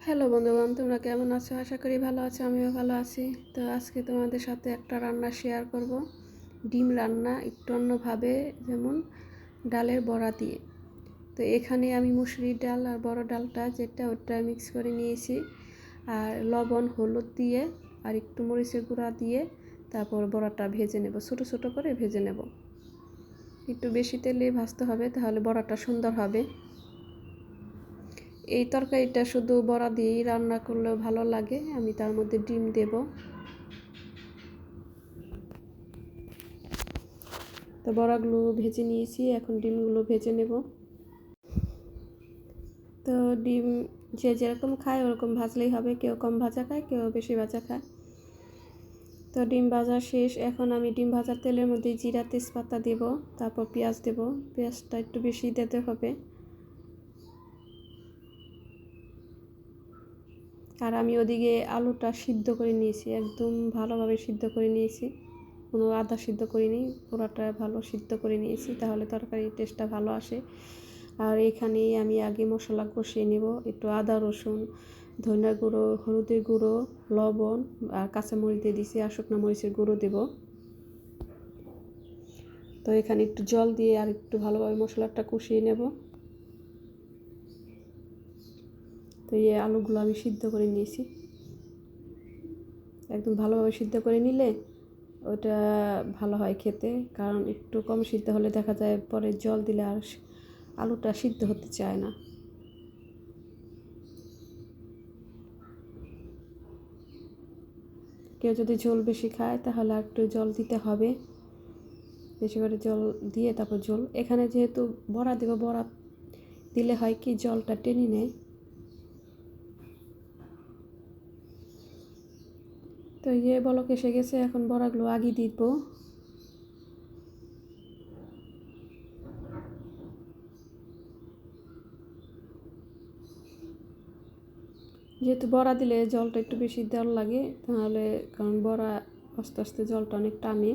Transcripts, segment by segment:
Hello বন্ধুগণ, তোমরা কেমন আছো? আশা করি ভালো আছো, আমিও ভালো আছি। তো আজকে তোমাদের সাথে একটা রান্না শেয়ার করব, ডিম রান্না একটু অন্যভাবে, যেমন ডালের বড়া দিয়ে। তো এখানে আমি মুসুরির ডাল আর বড় ডালটা যেটা ওটা মিক্স করে নিয়েছি, আর লবণ হলুদ দিয়ে আর একটু মরিচের গুঁড়া দিয়ে তারপর বড়াটা ভেজে নেব, ছোটো ছোটো করে ভেজে নেব। একটু বেশি তেলে ভাজতে হবে, তাহলে বড়াটা সুন্দর হবে। এই তরকারিটা শুধু বড়া দিয়েই রান্না করলেও ভালো লাগে। আমি তার মধ্যে ডিম দেব। তো বড়াগুলো ভেজে নিয়েছি, এখন ডিমগুলো ভেজে নেব। তো ডিম যে যেরকম খায় ওরকম ভাজলেই হবে, কেউ কম ভাজা খায়, কেউ বেশি ভাজা খায়। তো ডিম ভাজা শেষ। এখন আমি ডিম ভাজার তেলের মধ্যে জিরা তেজপাতা দেব, তারপর পেঁয়াজ দেব। পেঁয়াজটা একটু বেশি দিতে হবে। আর আমি ওদিকে আলুটা সিদ্ধ করে নিয়েছি, একদম ভালোভাবে সিদ্ধ করে নিয়েছি, কোনো আধা সিদ্ধ করিনি, পুরোটা ভালো সিদ্ধ করে নিয়েছি, তাহলে তরকারির টেস্টটা ভালো আসে। আর এখানেই আমি আগে মশলা কষিয়ে নেব, একটু আদা রসুন, ধনিয়ার গুঁড়ো, হলুদের গুঁড়ো, লবণ আর কাঁচামরিচ দিয়ে দিয়েছি, আর শুকনো মরিচের গুঁড়ো দেব। তো এখানে একটু জল দিয়ে আর একটু ভালোভাবে মশলাটা কষিয়ে নেব। তো এই আলুগুলো আমি সিদ্ধ করে নিয়েছি, একদম ভালোভাবে সিদ্ধ করে নিলে ওটা ভালো হয় খেতে, কারণ একটু কম সিদ্ধ হলে দেখা যায় পরে জল দিলে আর আলুটা সিদ্ধ হতে চায় না। কেউ যদি ঝোল বেশি খায় তাহলে আর একটু জল দিতে হবে, বেশি করে জল দিয়ে তারপর ঝোল। এখানে যেহেতু বড়া দেব, বড়া দিলে হয় কি জলটা টেনে নেয়। তো বলক এসে গেছে, এখন বড়াগুলো আগে দিব। যেহেতু বড়া দিলে জলটা একটু বেশি দেওয়ার লাগে, তাহলে কারণ বড়া আস্তে আস্তে জলটা অনেক টানে।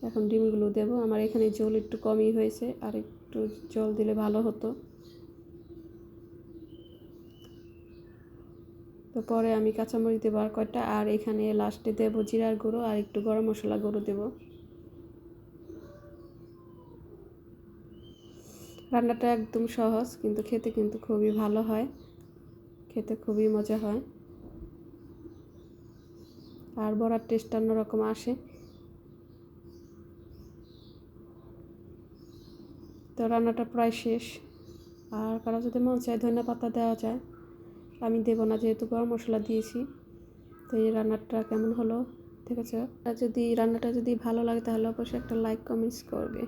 এখন ডিমগুলো দেব। আমার এখানে জল একটু কমই হয়েছে, আর একটু জল দিলে ভালো হতো। তো পরে আমি কাঁচামরিচ দেবো আর কয়টা, আর এখানে লাস্টে দেবো জিরার গুঁড়ো আর একটু গরম মশলা গুঁড়ো দেবো। রান্নাটা একদম সহজ, কিন্তু খেতে কিন্তু খুবই ভালো হয়, খেতে খুবই মজা হয়, আর বড়ার টেস্ট অন্যরকম আসে। তো রান্নাটা প্রায় শেষ। আর কারো যদি মন চায় ধনিয়া পাতা দেওয়া যায়, আমি দেবো না যেহেতু গরম মশলা দিয়েছি। তো এই রান্নাটা কেমন হলো দেখেছো? আর যদি রান্নাটা যদি ভালো লাগে তাহলে অবশ্যই একটা লাইক কমেন্টস করবে।